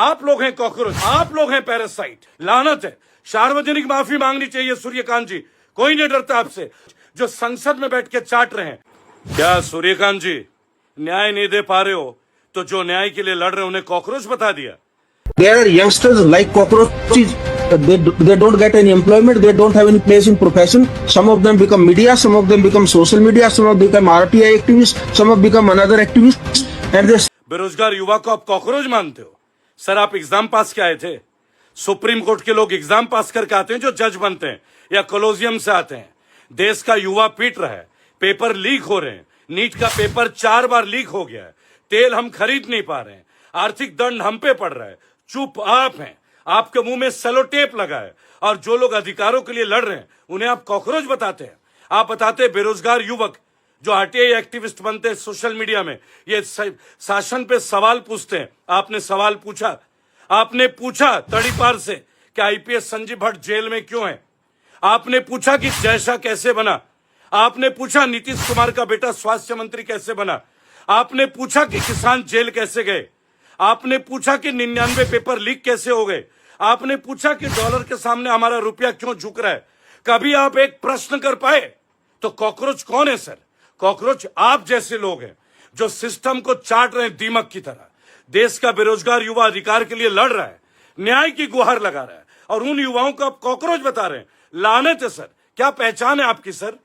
आप लोग हैं कॉकरोच, आप लोग हैं पैरासाइट। लानत है। सार्वजनिक माफी मांगनी चाहिए सूर्यकांत जी। कोई नहीं डरता आपसे, जो संसद में बैठ के चाट रहे हैं। क्या सूर्यकांत जी न्याय नहीं दे पा रहे हो तो जो न्याय के लिए लड़ रहे हैं उन्हें कॉकरोच बता दिया? There are youngsters like cockroaches. They don't get any employment. They don't have any place in profession. Some of them become media. Some of them become social media. Some of them become RTI activists. Some have become another activists. And this. बेरोजगार युवा को आप cockroach मानते हो? Sir आप exam पास के आए थे? सुप्रीम कोर्ट के लोग एग्जाम पास करके आते हैं जो जज बनते हैं, या कोलोजियम से आते हैं? देश का युवा पीट रहा है, पेपर लीक हो रहे हैं। नीट का पेपर 4 बार लीक हो गया है। तेल हम खरीद नहीं पा रहे हैं। आर्थिक दंड हम पे पड़ रहा है। चुप आप हैं। आपके मुंह में सेलो टेप लगा है। और जो लोग अधिकारों के लिए लड़ रहे हैं उन्हें आप कॉकरोच बताते हैं। आप बताते हैं बेरोजगार युवक जो आरटीआई एक्टिविस्ट बनते हैं सोशल मीडिया में, ये शासन पे सवाल पूछते हैं। आपने सवाल पूछा? आपने पूछा तड़ीपार से कि आईपीएस संजीव भट्ट जेल में क्यों है? आपने पूछा कि जैसा कैसे बना? आपने पूछा नीतीश कुमार का बेटा स्वास्थ्य मंत्री कैसे बना? आपने पूछा कि किसान जेल कैसे गए? आपने पूछा कि 99 पेपर लीक कैसे हो गए? आपने पूछा कि डॉलर के सामने हमारा रुपया क्यों झुक रहा है? कभी आप एक प्रश्न कर पाए? तो कॉकरोच कौन है सर? कॉकरोच आप जैसे लोग हैं जो सिस्टम को चाट रहे हैं दीमक की तरह। देश का बेरोजगार युवा अधिकार के लिए लड़ रहा है, न्याय की गुहार लगा रहा है, और उन युवाओं को आप कॉकरोच बता रहे हैं। लानत है सर। क्या पहचान है आपकी सर?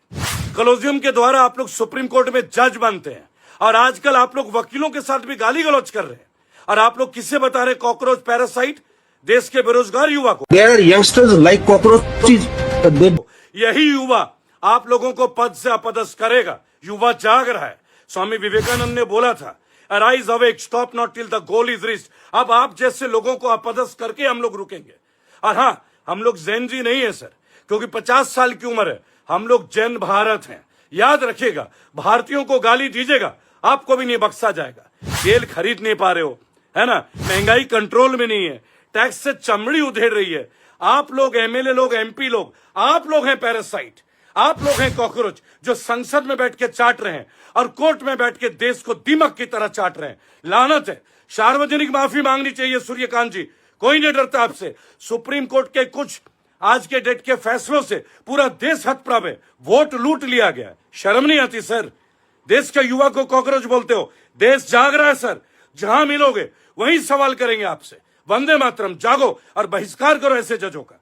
कोलोजियम के द्वारा आप लोग सुप्रीम कोर्ट में जज बनते हैं, और आजकल आप लोग वकीलों के साथ भी गाली गलौज कर रहे हैं। और आप लोग किससे बता रहे कॉकरोच पैरासाइट? देश के बेरोजगार युवा को। There are youngsters like cockroaches. यही युवा आप लोगों को पद से अपदस्थ करेगा। युवा जाग रहा है। स्वामी विवेकानंद ने बोला था, arise awake, stop not till the goal is reached. अब आप जैसे लोगों को अपदस्थ करके हम लोग रुकेंगे। और हाँ, हम लोग जैन जी नहीं है सर, क्योंकि 50 साल की उम्र है। हम लोग जैन भारत हैं। याद रखिएगा, भारतीयों को गाली दीजिएगा, आपको भी नहीं बख्शा जाएगा। तेल खरीद नहीं पा रहे हो, है ना? महंगाई कंट्रोल में नहीं है, टैक्स से चमड़ी उधेड़ रही है। आप लोग एमएलए लोग, एमपी लोग, आप लोग हैं पैरासाइट। आप लोग हैं कॉकरोच जो संसद में बैठ के चाट रहे हैं और कोर्ट में बैठ के देश को दीमक की तरह चाट रहे हैं। लानत है। सार्वजनिक माफी मांगनी चाहिए सूर्यकांत जी। कोई नहीं डरता आपसे। सुप्रीम कोर्ट के कुछ आज के डेट के फैसलों से पूरा देश हतप्रभ है। वोट लूट लिया गया। शर्म नहीं आती सर? देश के युवा को कॉकरोच बोलते हो। देश जाग रहा है सर। जहां मिलोगे वहीं सवाल करेंगे आपसे। वंदे मातरम, जागो और बहिष्कार करो ऐसे जजों का।